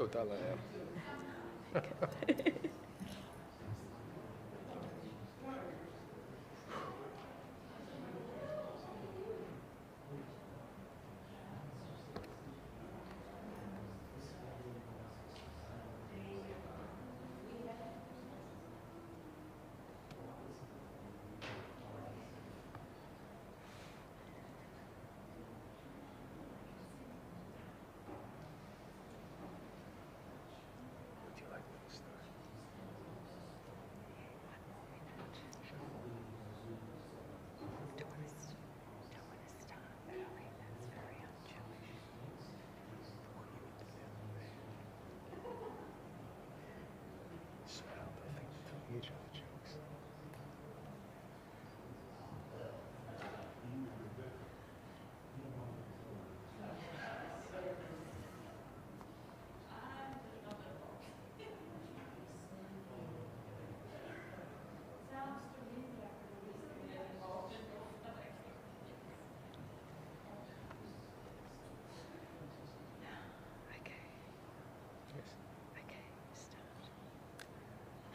תודה להם.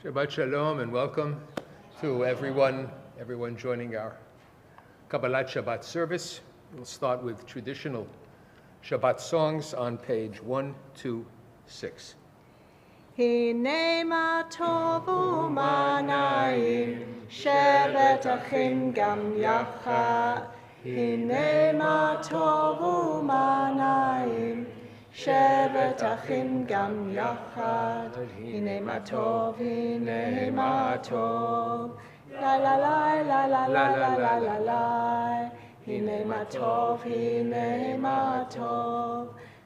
Shabbat Shalom and welcome to everyone joining our Kabbalat Shabbat service. We'll start with traditional Shabbat songs on page 126. Hine ma tov u'ma na'im, shevet achim gam yachad. Hine ma tov u'ma na'im, shevet achim gam yachad. Hine ma tov, la la la la la la la la la la. Hine ma tov,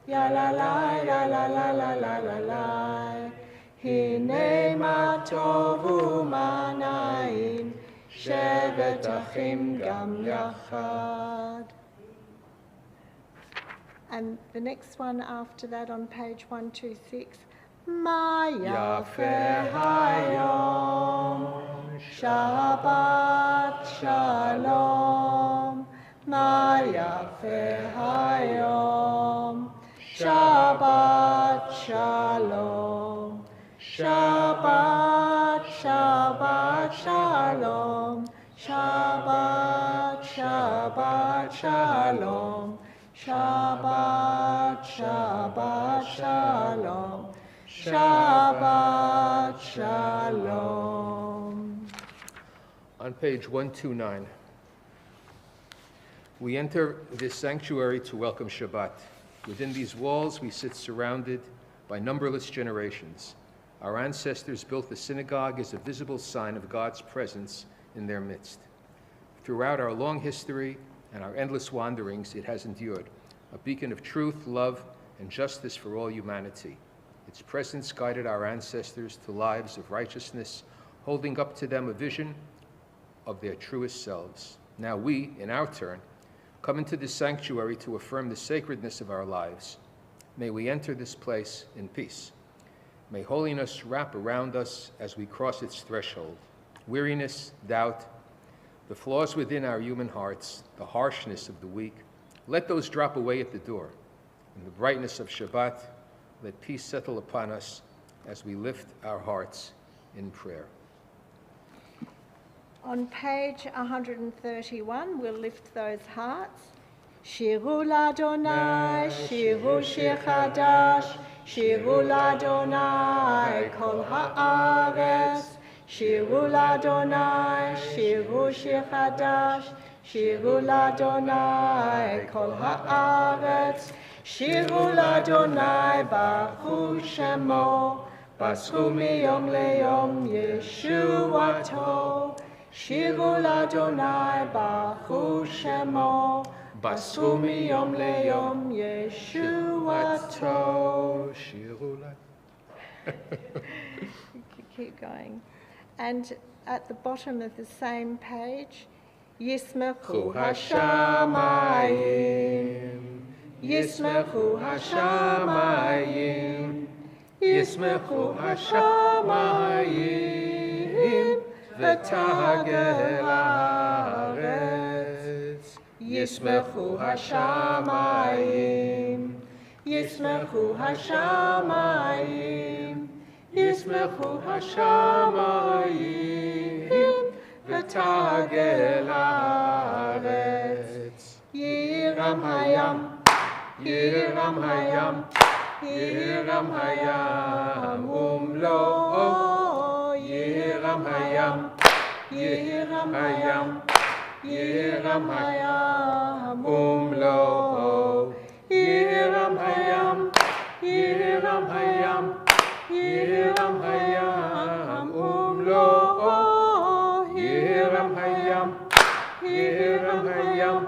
ya la la la la la la la la la. Hine ma tov u'ma na'im, shevet achim gam yachad. And the next one after that on page 126. Ma yafeh hayom, Shabbat shalom. Ma yafeh hayom, Shabbat shalom. Shabbat, Shabbat shalom. Shabbat, Shabbat shalom. Shabbat, Shabbat shalom. Shabbat shalom. On page 129, we enter this sanctuary to welcome Shabbat. Within these walls, we sit surrounded by numberless generations. Our ancestors built the synagogue as a visible sign of God's presence in their midst. Throughout our long history and our endless wanderings, it has endured, a beacon of truth, love, and justice for all humanity. Its presence guided our ancestors to lives of righteousness, holding up to them a vision of their truest selves. Now we, in our turn, come into this sanctuary to affirm the sacredness of our lives. May we enter this place in peace. May holiness wrap around us as we cross its threshold. Weariness, doubt, the flaws within our human hearts, the harshness of the weak, let those drop away at the door. In the brightness of Shabbat, let peace settle upon us as we lift our hearts in prayer. On page 131, we'll lift those hearts. Shiru l'Adonai, shiru shir chadash, shiru l'Adonai, kol ha'aretz. Shiru l'Adonai, shiru shir chadash, shiru l'Adonai, kol ha'aretz. Shiru l'Adonai, baruch shemo, basru miyom leyom yeshuato. Shiru l'Adonai, baruch shemo, basru miyom leyom yeshuato. Shiru Keep going. And at the bottom of the same page, Yismechu hashamayim, Yismechu hashamayim, Yismechu hashamayim, v'tagel haaretz. Yismechu hashamayim, ישמחו השמיים, ישמחו השמיים, ותגל הארץ. יירם הים, יירם הים, יירם הים ומלואו. יירם הים, יירם הים, יירם הים ומלואו. יירם הים, יירם הים, יירם הים ומלואו. יירם הים, יירם הים,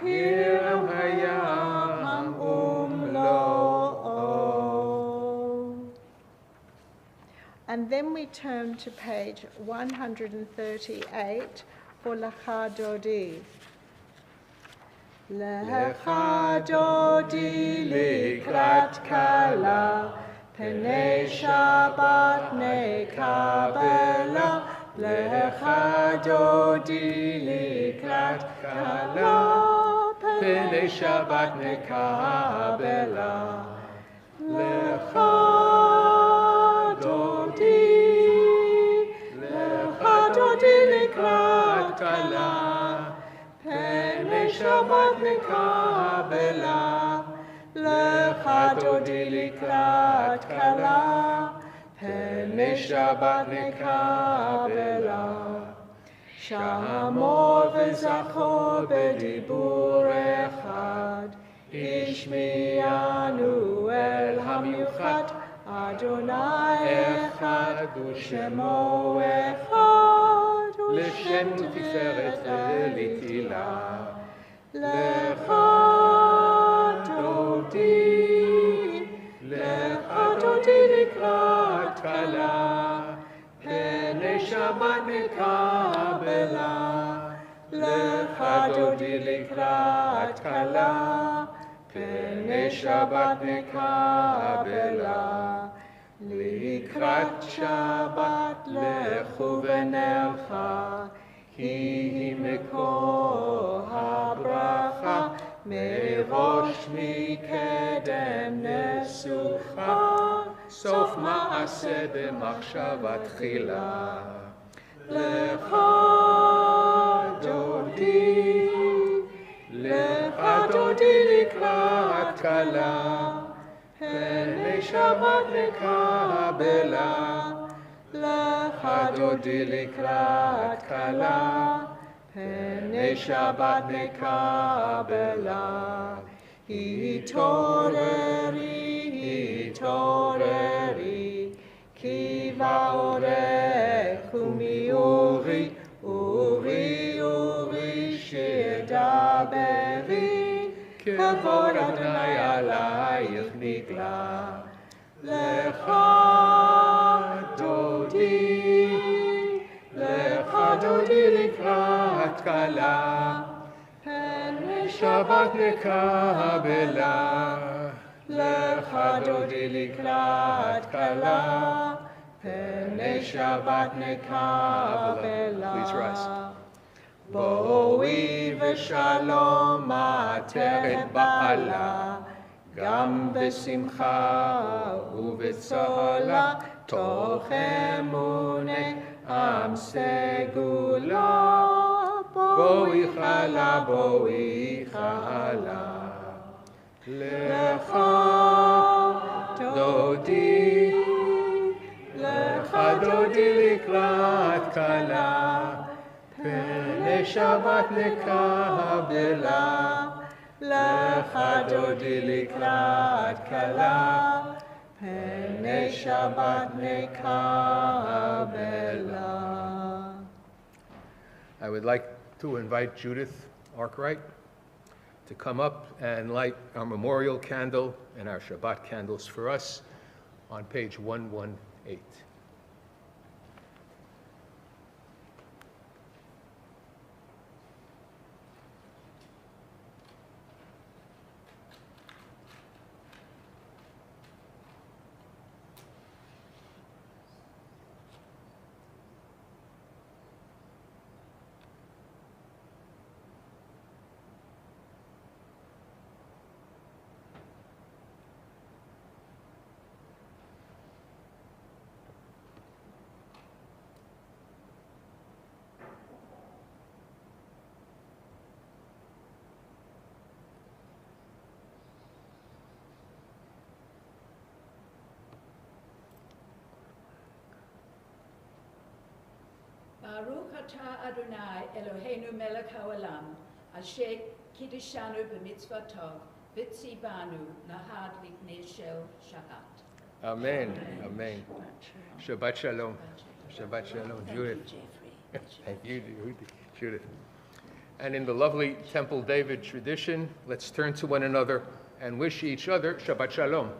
יירם הים ומלואו. And then we turn to page 138 for Lecha Dodi. Lecha Dodi likrat kala, Pnei Shabbat nekabela. Lecha Dodi likrat kala, Pnei Shabbat nekabela. Lecha Dodi, Lecha Dodi likrat kala, Pnei Shabbat nekabela. Lecha Dodi likrat kala, Pnei Shabbat nekabela. Shamor v'zachor b'dibur echad, Ishmi'anu el hamiuchat, Adonai echad u'shemo echad, לשם תפארת ולתהילה. Lecha Dodi, Lecha Dodi likrat kala, Pnei Shabbat nekabela. Lecha Dodi likrat kala, Pnei Shabbat nekabela. Likrat Shabbat lechu v'nelcha, Ki מקור הברכה, מראש מקדם נסוכה, סוף מעשה במחשבה תחילה. לך דודי, לך דודי לקראת כלה, פני שבת לקבלה. לך דודי לקראת כלה, פני שבת נקבלה. התעוררי, התעוררי, כי באורך ומאורי, אורי, אורי, שדברי, כבוד אדוני עלייך נגלה. לך דודי, לך דודי לקראת כלה, פני שבת נקבלה. לך דודי לקראת כלה, פני שבת נקבלה. Please rise. בואי ושלום עטרת בעלה, גם בשמחה ובצהלה, תוך אמוני עם סגולה. בואי חלה, בואי חלה. לך דודי, לך דודי לקראת כלה, פני שבת נקבלה. לך דודי לקראת כלה, פני שבת נקבלה. I would like to invite Judith Arkwright to come up and light our memorial candle and our Shabbat candles for us on page 118. Baruch atah Adonai Eloheinu melech haolam, asher kiddishanu b'mitzvotov, v'tzivanu lahad lifnei shel Shabbat. Amen. Amen. Shabbat Shalom. Shabbat Shalom. Judith. Thank you, Judith. And in the lovely Temple David tradition, let's turn to one another and wish each other Shabbat Shalom.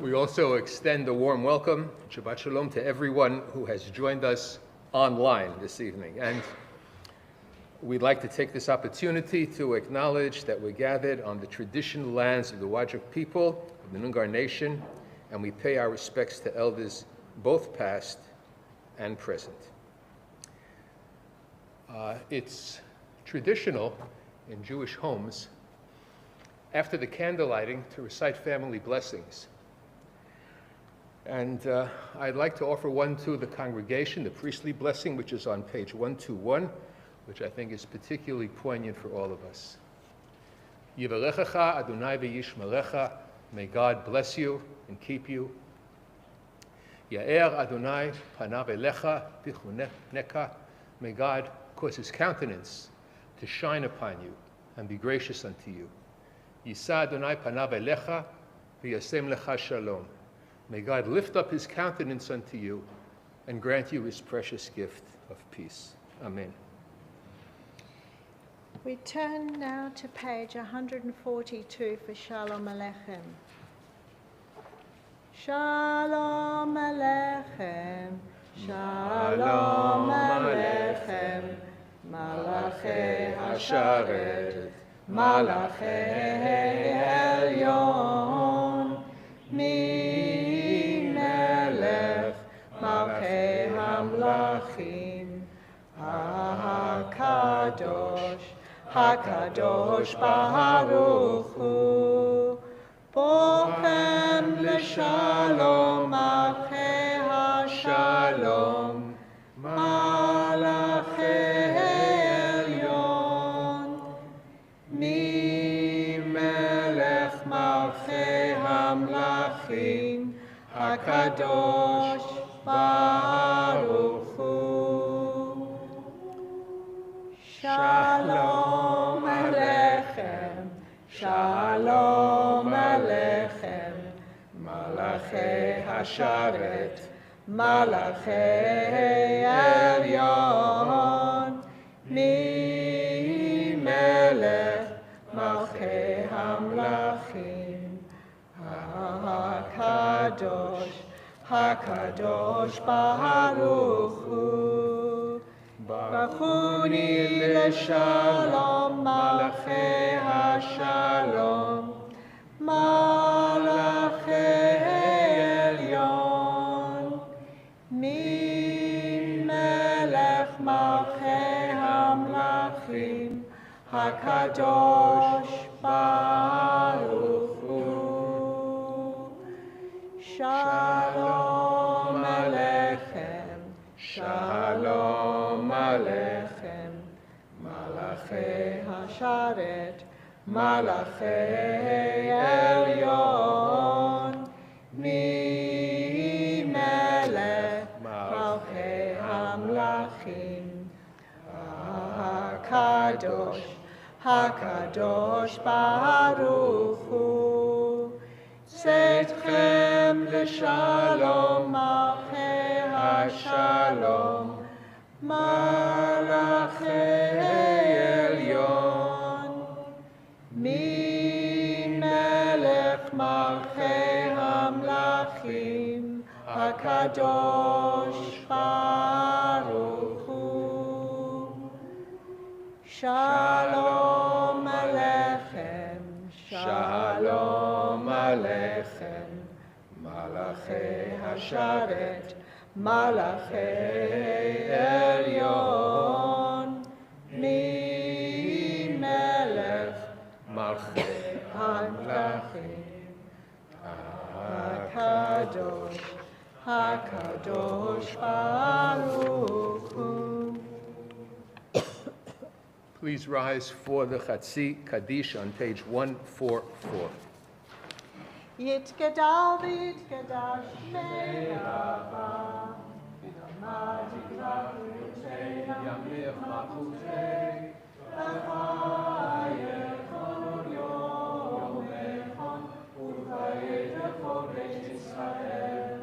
We also extend a warm welcome, Shabbat Shalom, to everyone who has joined us online this evening. And we'd like to take this opportunity to acknowledge that we're gathered on the traditional lands of the Wajak people of the Noongar Nation, and we pay our respects to elders both past and present. It's traditional in Jewish homes, after the candle lighting, to recite family blessings. And I'd like to offer one to the congregation, the priestly blessing, which is on page 121, which I think is particularly poignant for all of us. Yivarechecha Adonai v'yishmerecha, may God bless you and keep you. Ya'er Adonai panav elecha v'chuneka, may God cause his countenance to shine upon you and be gracious unto you. Yisa Adonai panav elecha v'yasem lecha shalom. May God lift up his countenance unto you and grant you his precious gift of peace. Amen. We turn now to page 142 for Shalom Aleichem. Shalom Aleichem, Shalom Aleichem, Malachei Hasharet, Malachei Elyon, Melech, Malchei Hamlachim, HaKadosh, HaKadosh Baruch Hu, Bochem L'Shalom, Malchei HaShalom, Malachei Elyon, Melech Malchei Hamlachim, HaKadosh Baruch Hu. Shalom Aleichem, Shalom Aleichem, Malachei Hasharet, Malachei Elyon, Melech Malchei Hamlachim, HaKadosh, HaKadosh Baruch Hu. Bachuni leshalom malachei hashalom, malachei elyon, melech malchei hamlachim, HaKadosh Baruch Hu. Shalom Aleichem, Shalom Aleichem, Malachei Hasharet, Malachei Elyon, Melech Malchei Hamlachim, HaKadosh, HaKadosh Baruch Hu. Tzedchem l'shalom malchei hashalom, malachei elyon, melech malchei hamlachim, HaKadosh Baruch Hu. Shalom Aleichem, Shalom Aleichem, Malachei Hasharet, Malachei Elyon, Melech Malchei Hamlachim, HaKadosh, HaKadosh Baruch Hu. Please rise for the Chatzi Kaddish on page 144. Yitgadal v'yitgadash me'ava, v'namad yikrak l'yotei yamich malchutei, v'chayechon yom echon, u'vayetechon beit Yisrael.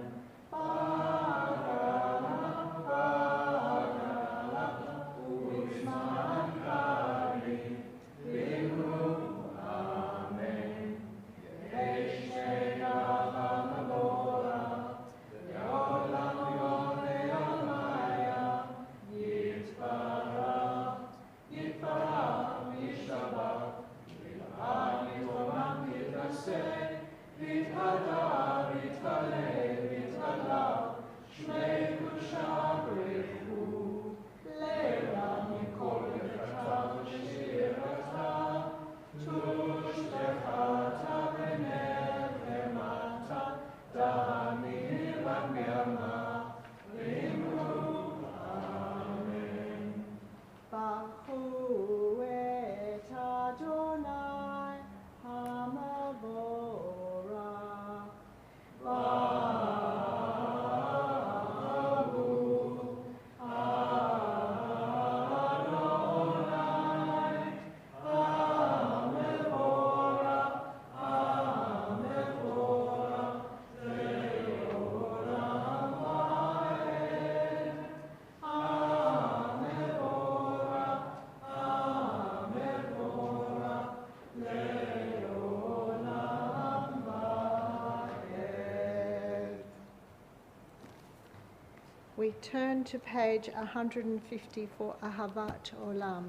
We turn to page 150 for Ahavat Olam.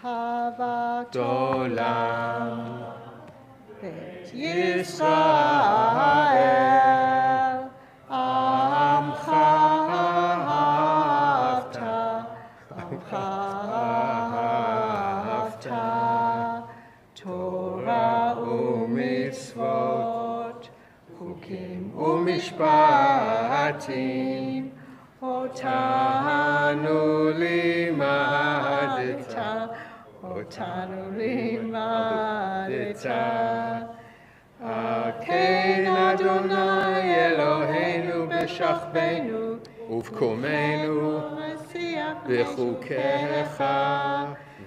Ahavat Olam, Bet Yisrael, Amcha ahavta, Torah u'mitzvot, Chukim u'mishpatim, Otanu limadeta, Akein Adonai Eloheinu b'shachbenu, uv'komenu b'chukecha,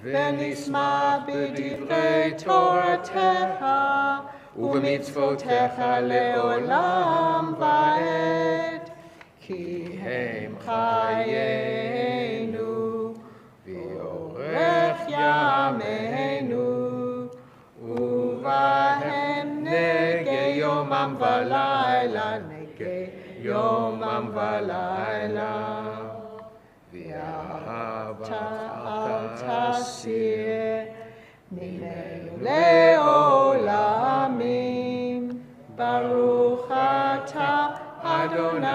v'nisma b'divrei Toratecha, ובמצוותיך לעולם ועד, כי הם חיינו ואורך ימינו, ובהם נגה יומם ולילה. יומם ולילה, ואהבת אל תסיר ממנו לעולמים. ברוך אתה אדוני,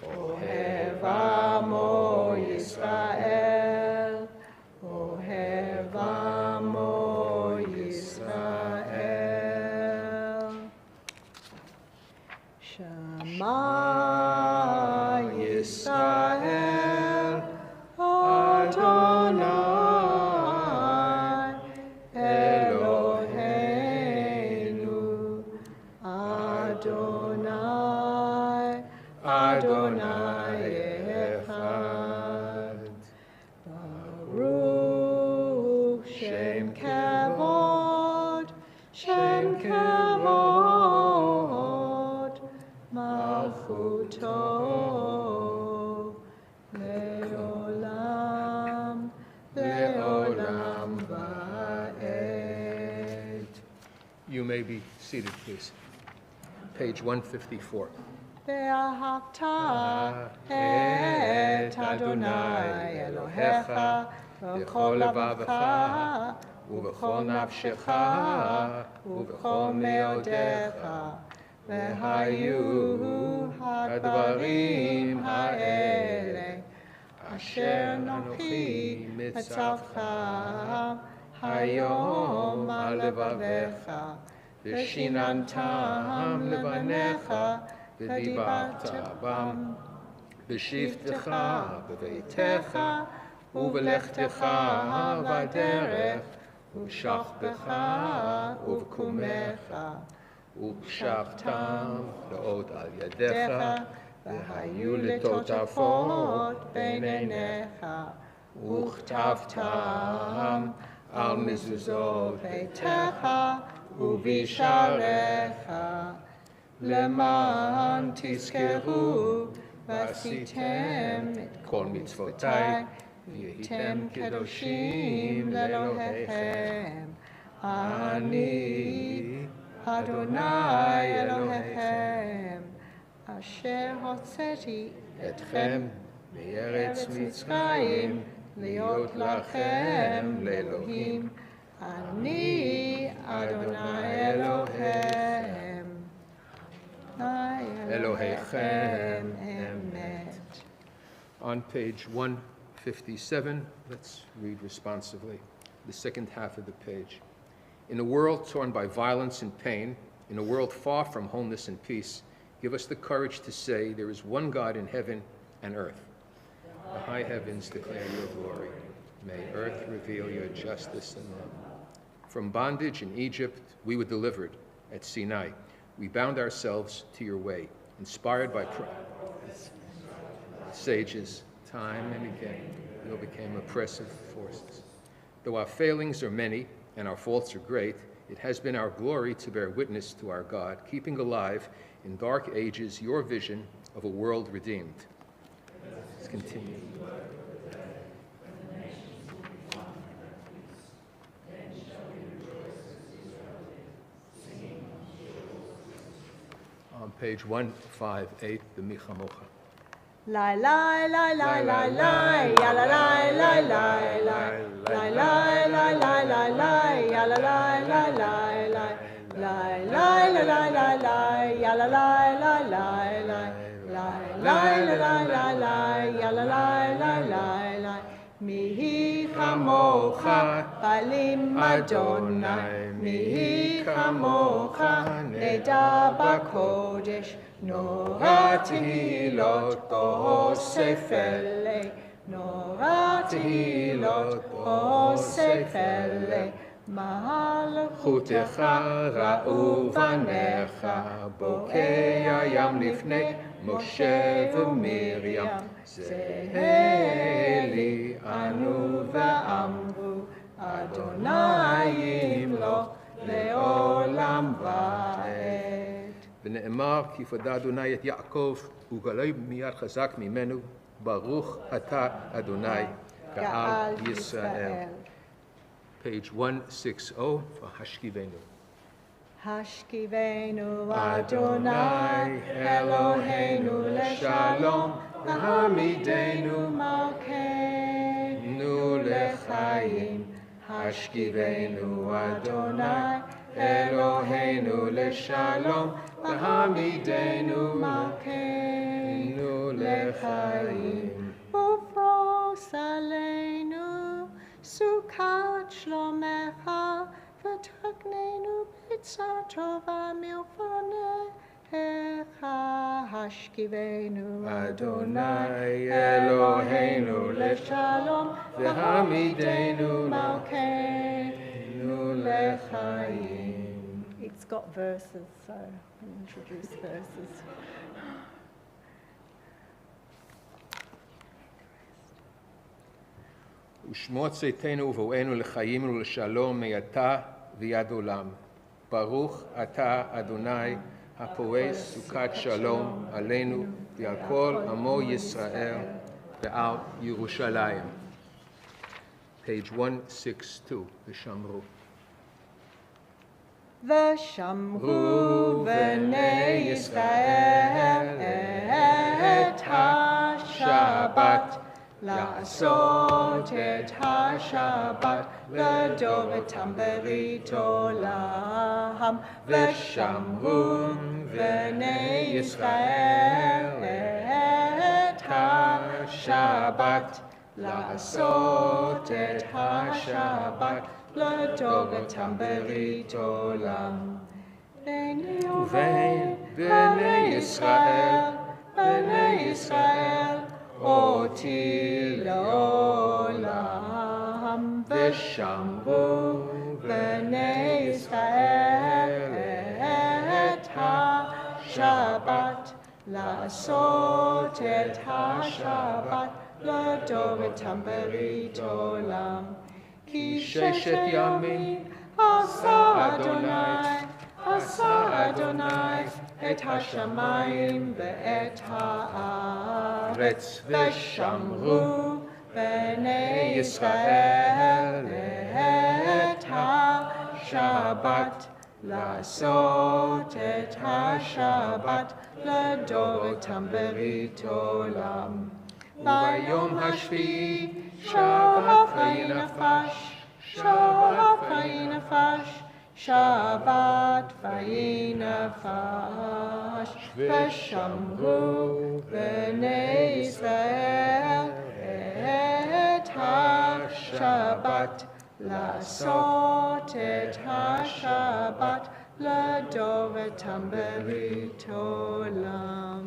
אוהב עמו ישראל, אוהב עמו ישראל. שמע ישראל, אדוני אלוהינו, אדוני, אדוני אחד. ברוך שם כבוד, שם כבוד, מלכותו לעולם, לעולם ועד. You may be seated, please. Page 154. ואהבת את אדוני אלוהיך בכל לבבך ובכל נפשך ובכל מאודך, והיו הדברים האלה אשר אנוכי מצווך היום על לבביך, ושיננתם לבניך ודיברת בם בשבתך בביתך ובלכתך בדרך ובשכבך ובקומך, ופשטתם לעוד על ידיך, והיו לטוטפות בין עיניך, וכתבתם על מזוזות ביתך ובשעריך, למען תזכרו ועשיתם את כל מצוותיי, והייתם קדושים לאלוהיכם. אני אדוני אלוהיכם, אשר הוצאתי אתכם מארץ מצרים, להיות לכם לאלוהים. אני אדוני אלוהיכם, אלוהיכם אמת. On page 157, let's read responsively the second half of the page. In a world torn by violence and pain, in a world far from wholeness and peace, give us the courage to say there is one God in heaven and earth. The high heavens declare your glory. May earth reveal your justice and love. From bondage in Egypt, we were delivered. At Sinai, we bound ourselves to your way, inspired by sages, time and again, we overcame oppressive forces. Though our failings are many and our faults are great, it has been our glory to bear witness to our God, keeping alive in dark ages your vision of a world redeemed. Let's continue. On page 158, the Michamocha. Lai lai lai lai lai lai, ya la lai lai lai lai, lai lai lai lai lai lai, ya la lai lai lai lai, lai lai lai lai lai lai, ya la lai lai lai lai, lai lai lai lai lai, ya la lai lai lai lai. Mihi chamocha balim Adonai, mihi chamocha neda bakodesh, nora tehilot b'osef elei, nora tehilot b'osef elei. מלכותך ראו בניך, בוקע ים לפני משה ומרים, זהה לי אנו ואמרו, אדוני ימלוך לעולם ועד. ונאמר כי פדה אדוני את יעקב וגלה מיד חזק ממנו, ברוך אתה אדוני גאל ישראל. Page 160 for Hashkivenu. Hashkivenu Adonai Eloheinu leshalom v'hamidenu malkeinu lechayim. Hashkivenu Adonai Eloheinu leshalom v'hamidenu malkeinu lechayim. Ufros aleinu sukat shlomecha v'taknenu b'tzah tova milfanecha. Hashkivenu Adonai Eloheinu leshalom v'hamidenu malkeinu lechayim. It's got verses, so I'll introduce verses. ושמו צאתנו ובואנו לחיים ולשלום מעתה ויד עולם. ברוך אתה אדוני הפורס סוכת שלום עלינו ועל כל עמו ישראל ועל ירושלים. Page 162, ושמרו. ושמרו בני ישראל את השבת, לעשות את השבת לדורתם ברית עולם. ושמרו בני ישראל את השבת, לעשות את השבת לדורתם ברית עולם. בני ובן בני ישראל, בני ישראל אותי לעולם. ושמרו בני ישראל את השבת, לעשות את השבת לדורתם ברית עולם. כי ששת ימים עשה אדוני את השמיים ואת הארץ. ושמרו בני ישראל את השבת, לעשות את השבת לדורתם ברית עולם. ביום השביעי שבת ויהי נפש, שבת ויהי נפש, שבת ויהי נפש. ושמרו בני ישראל את השבת, לעשות את השבת לדורתם ברית עולם.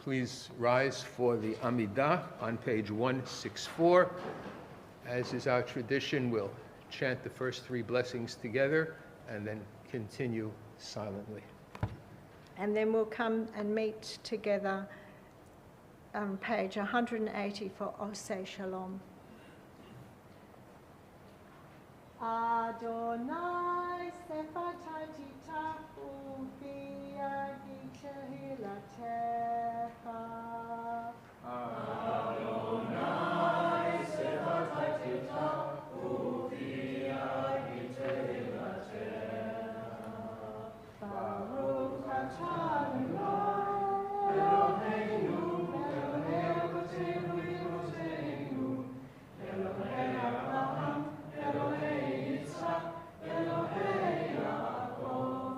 Please rise for the Amidah on page 164. As is our tradition, we'll chant the first three blessings together and then continue silently. And then we'll come and meet together on page 180 for Oseh Shalom. Adonai sefatati tafu biyadi tehilatecha. Adonai sefatati tafu biyadi tehilatecha. Baruch atah Adonai Eloheinu Elohei Avotenu Imotenu Elohei Abraham Elohei Yitzhak Elohei Yaakov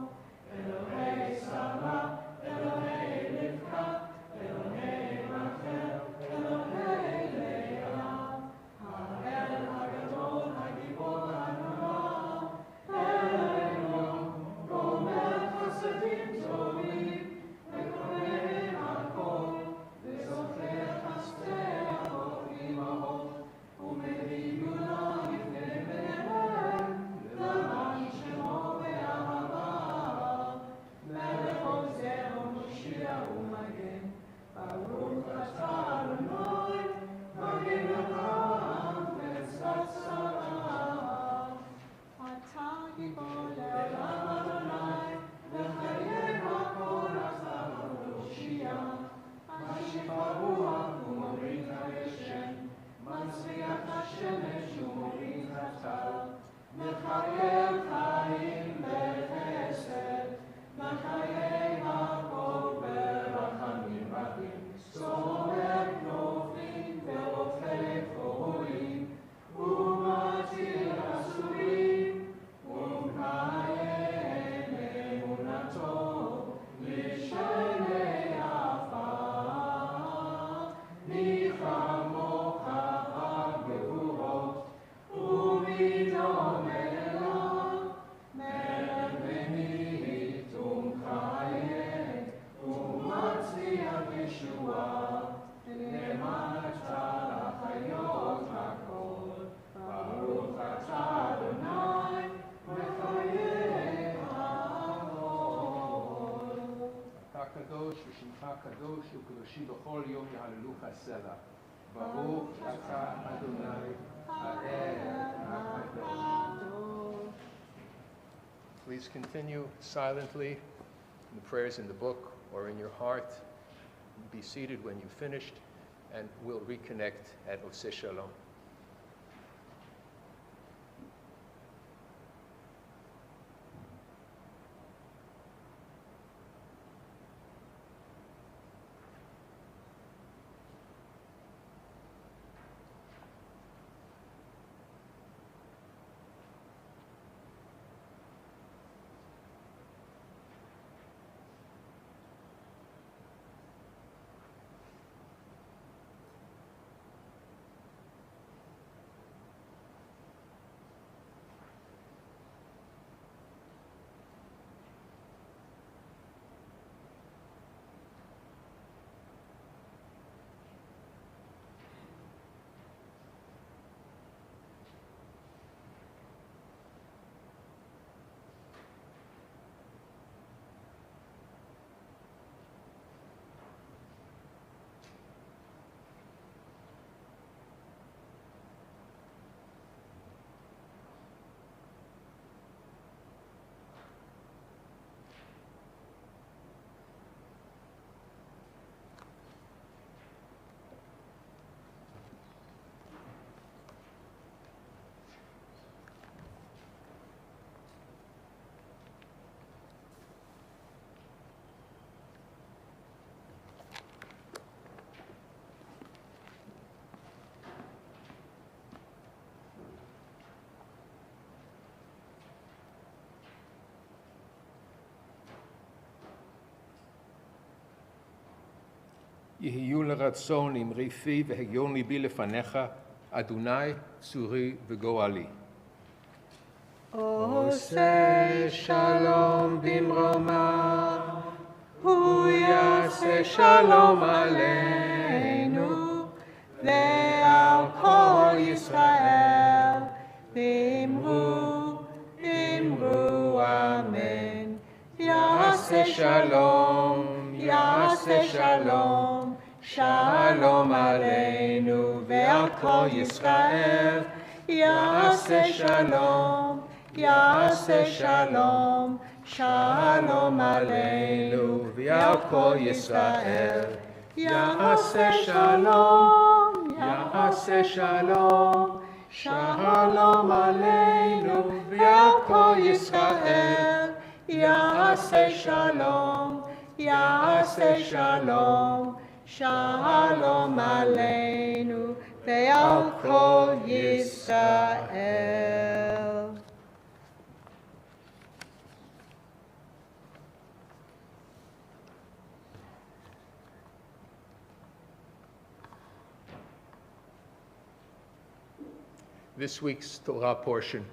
Elohei Sarah Elohei Rivka Elohei Rachel Elohei שבכל יום יהללוך סלע. ברוך אתה אדוני האל. Please continue silently in the prayers in the book or in your heart. Be seated when you've finished, and we'll reconnect at Oseh Shalom. יהיו לרצון אמרי פי והגיון ליבי לפניך, אדוני צורי וגואלי. עושה שלום במרומיו, הוא יעשה שלום עלינו ועל כל ישראל. אמרו, אמרו אמן. יעשה שלום, יעשה שלום, שלום עלינו ועל כל ישראל. יעשה שלום, יעשה שלום, שלום עלינו ועל כל ישראל. יעשה שלום, יעשה שלום, שלום עלינו ועל כל ישראל. יעשה שלום, יעשה שלום, שלום עלינו ועל כל ישראל. This week's Torah portion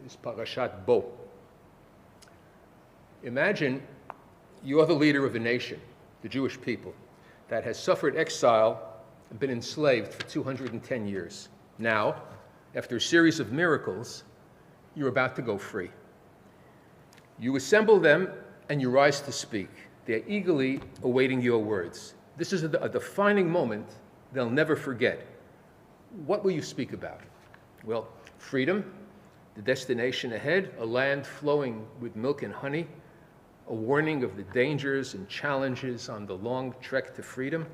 is Parashat Bo. Imagine you're the leader of a nation, the Jewish people, that has suffered exile and been enslaved for 210 years. Now, after a series of miracles, you're about to go free. You assemble them and you rise to speak. They're eagerly awaiting your words. This is a defining moment they'll never forget. What will you speak about? Well, freedom, the destination ahead, a land flowing with milk and honey, a warning of the dangers and challenges on the long trek to freedom.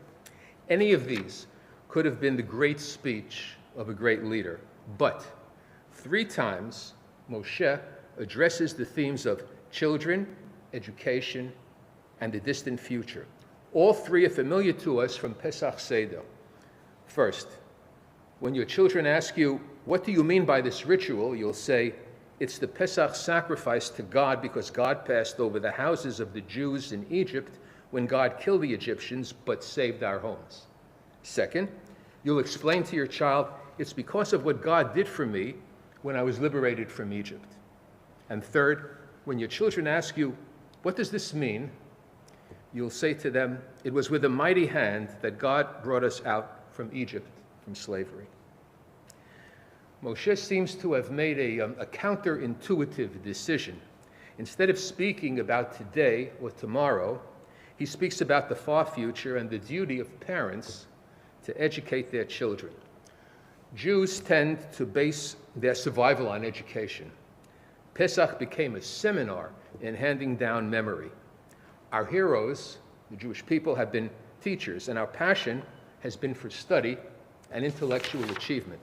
Any of these could have been the great speech of a great leader. But 3 times, Moshe addresses the themes of children, education, and the distant future. All 3 are familiar to us from Pesach Seder. First, when your children ask you, what do you mean by this ritual? You'll say, it's the Pesach sacrifice to God because God passed over the houses of the Jews in Egypt when God killed the Egyptians but saved our homes. Second, you'll explain to your child, it's because of what God did for me when I was liberated from Egypt. And third, when your children ask you, what does this mean? You'll say to them, it was with a mighty hand that God brought us out from Egypt, from slavery. Moshe seems to have made a counterintuitive decision. Instead of speaking about today or tomorrow, he speaks about the far future and the duty of parents to educate their children. Jews tend to base their survival on education. Pesach became a seminar in handing down memory. Our heroes, the Jewish people, have been teachers, and our passion has been for study and intellectual achievement.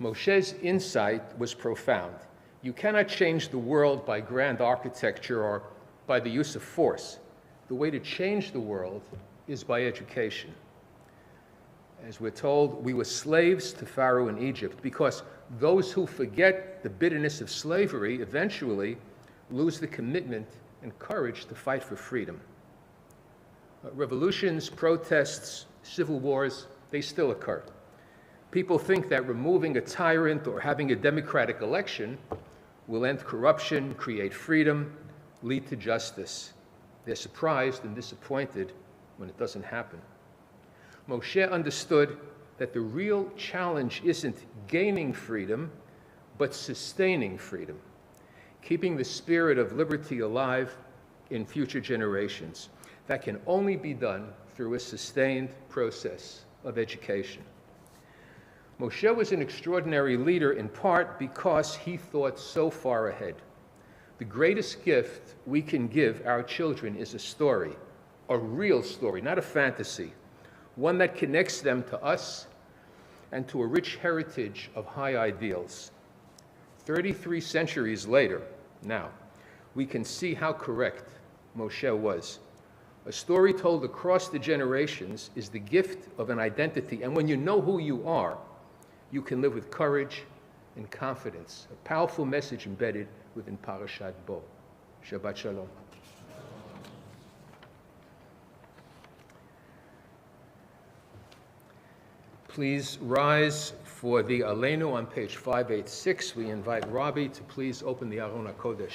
Moshe's insight was profound. You cannot change the world by grand architecture or by the use of force. The way to change the world is by education. As we're told, we were slaves to Pharaoh in Egypt because those who forget the bitterness of slavery eventually lose the commitment and courage to fight for freedom. Revolutions, protests, civil wars, they still occur. People think that removing a tyrant or having a democratic election will end corruption, create freedom, lead to justice. They're surprised and disappointed when it doesn't happen. Moshe understood that the real challenge isn't gaining freedom, but sustaining freedom, keeping the spirit of liberty alive in future generations. That can only be done through a sustained process of education. Moshe was an extraordinary leader in part because he thought so far ahead. The greatest gift we can give our children is a story, a real story, not a fantasy, one that connects them to us and to a rich heritage of high ideals. 33 centuries later, now, we can see how correct Moshe was. A story told across the generations is the gift of an identity, and when you know who you are, you can live with courage and confidence. A powerful message embedded within Parashat Bo. Shabbat Shalom. Please rise for the Aleinu on page 586. We invite Robbie to please open the Aron HaKodesh.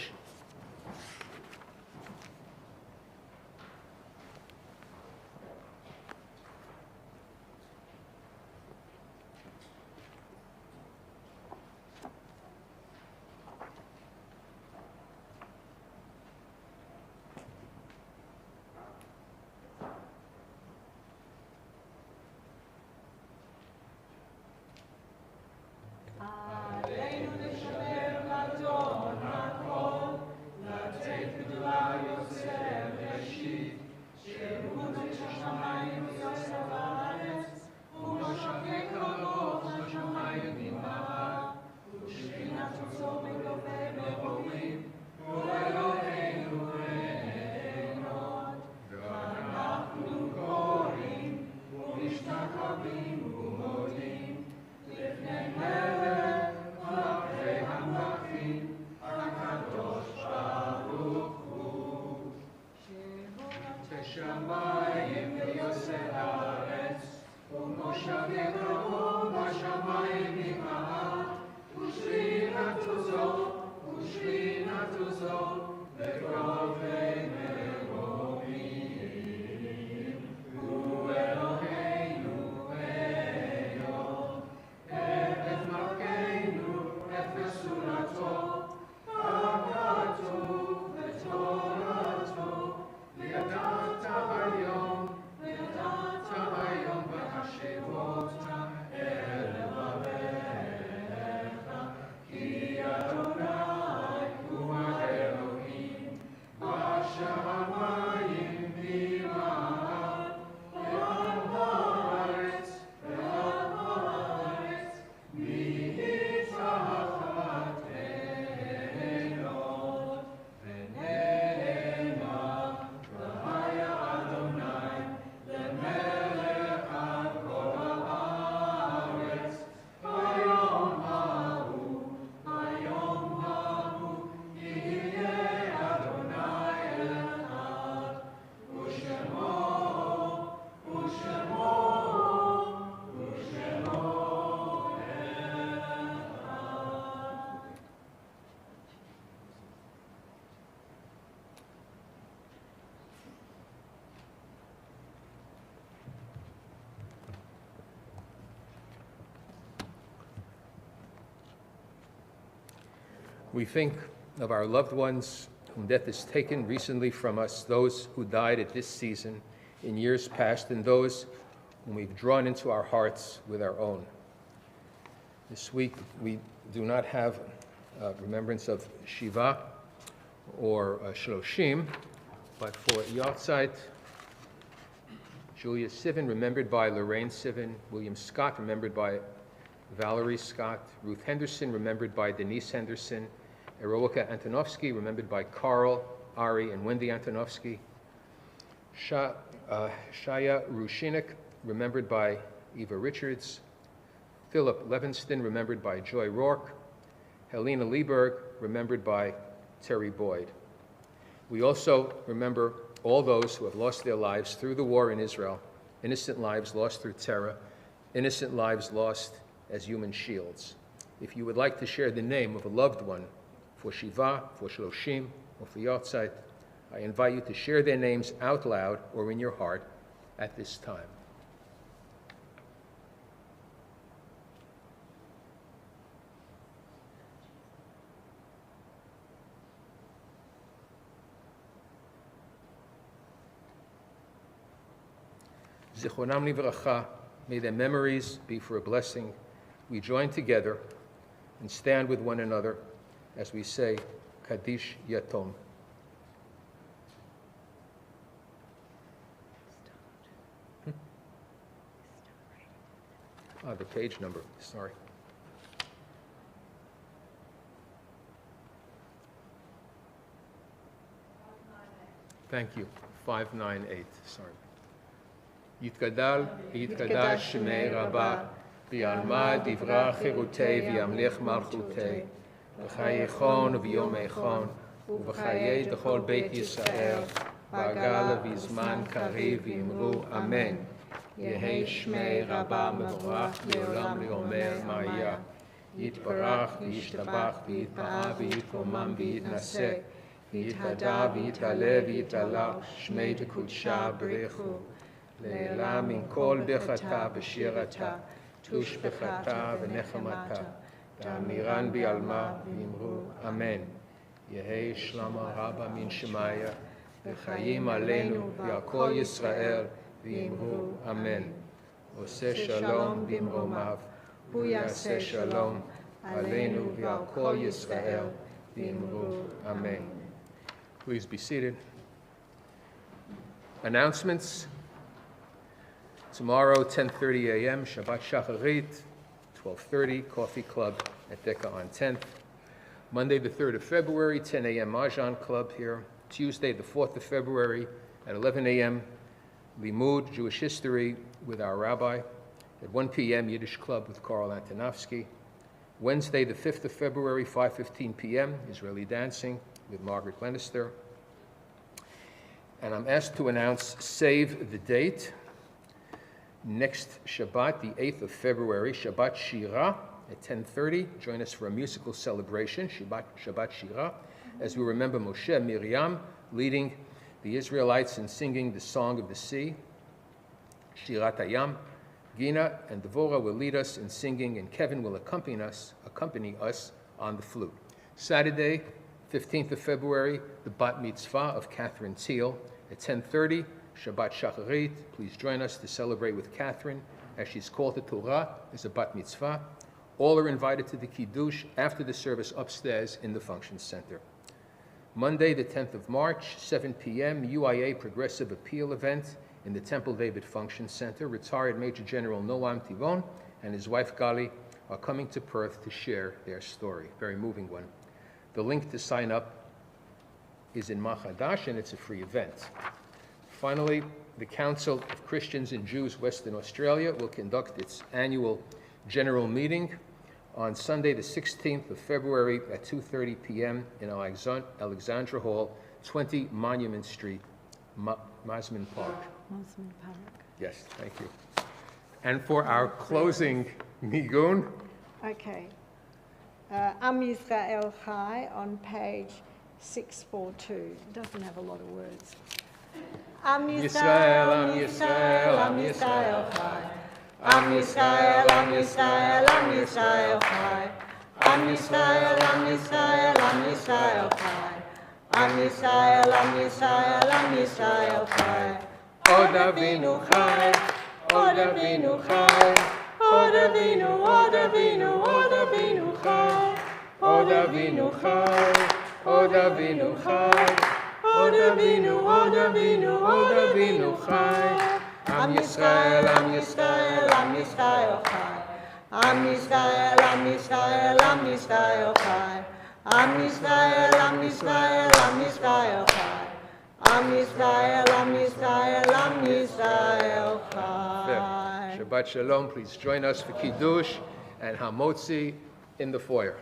We think of our loved ones whom death has taken recently from us, those who died at this season in years past, and those whom we've drawn into our hearts with our own. This week we do not have remembrance of Shiva or Shloshim, but for Yahrzeit, Julia Sivan, remembered by Lorraine Sivan, William Scott, remembered by Valerie Scott, Ruth Henderson, remembered by Denise Henderson, Eroika Antonovsky, remembered by Carl, Ari, and Wendy Antonovsky, Shaya Rushinik, remembered by Eva Richards, Philip Levinston, remembered by Joy Rourke, Helena Lieberg, remembered by Terry Boyd. We also remember all those who have lost their lives through the war in Israel, innocent lives lost through terror, innocent lives lost as human shields. If you would like to share the name of a loved one for Shiva, for Shloshim, or for Yahrzeit, I invite you to share their names out loud or in your heart at this time. Zichronam livracha, may their memories be for a blessing. We join together and stand with one another as we say, Kaddish Yatom. The page number, sorry. Thank you, 598, sorry. יתגדל ויתקדש שמי רבה, ויעלמה דברה חירותי וימלך מלכותי, בחייכון וביומייכון, ובחיי דכל בית ישראל, בעגל ובזמן קריב ויאמרו אמן. יהי שמי רבה מבורך לעולם לעומר מה יתברך וישתבח ויתפאר ויתרומם ויתנשא, ויתהדר ויתעלה ויתעלה, שמי דקודשה בריחו. לעילה מן כל ברכתה ושירתה, תושבחתה ונחמתה, תאמירן בעלמה ואמרו אמן. יהי שלמה רבה מן שמיה, וחיים עלינו ועל כל ישראל, ואמרו אמן. עושה שלום במרומיו, הוא יעשה שלום עלינו ועל כל ישראל, ואמרו אמן. Please be seated. Announcements. Tomorrow, 10:30 a.m., Shabbat Shacharit, 12:30, Coffee Club at Decca on 10th. Monday, the 3rd of February, 10 a.m., Mahjong Club here. Tuesday, the 4th of February, at 11 a.m., Limud, Jewish History, with our rabbi. At 1 p.m., Yiddish Club with Carl Antonovsky. Wednesday, the 5th of February, 5:15 p.m., Israeli Dancing with Margaret Glenister. And I'm asked to announce Save the Date. Next Shabbat, the 8th of February, Shabbat Shira at 10:30. Join us for a musical celebration, Shabbat Shira, as we remember Moshe and Miriam leading the Israelites in singing the Song of the Sea, Shirat Hayam. Gina and Devorah will lead us in singing, and Kevin will accompany us on the flute. Saturday, 15th of February, the Bat Mitzvah of Catherine Thiel at 10:30. Shabbat Shacharit, please join us to celebrate with Catherine, as she's called to Torah as a Bat Mitzvah. All are invited to the Kiddush after the service upstairs in the Function Center. Monday, the 10th of March, 7 p.m., UIA Progressive Appeal event in the Temple David Function Center. Retired Major General Noam Tivon and his wife Gali are coming to Perth to share their story. Very moving one. The link to sign up is in Machadash, and it's a free event. Finally, the Council of Christians and Jews Western Australia will conduct its annual general meeting on Sunday, the 16th of February at 2:30 p.m. in Alexandra Hall, 20 Monument Street, Masman Park. Masman Park. Yes, thank you. And for our closing nigun. Okay. Am Yisrael Chai on page 642. It doesn't have a lot of words. Am Yisrael, Am Yisrael, Am Yisrael Chai. Am Yisrael, Am Yisrael, Am Yisrael Chai. Am Yisrael, Am Yisrael, Am Yisrael Chai. Am Yisrael, Am Yisrael, Am Yisrael chai. Od Avinu chai, Od Avinu chai. Od Avinu, Od Avinu, Od Avinu chai. Od Avinu chai, Od Avinu chai. Od Avinu, Od Avinu, Od Avinu chai. Am Yisrael, Am Yisrael, Am Yisrael chai. Am Yisrael, Am Yisrael, Am Yisrael chai. Am Yisrael, Am Yisrael, Am Yisrael chai. Am Yisrael, Am Yisrael, Am Yisrael chai. Shabbat Shalom. Please join us for Kiddush and Hamotzi in the foyer.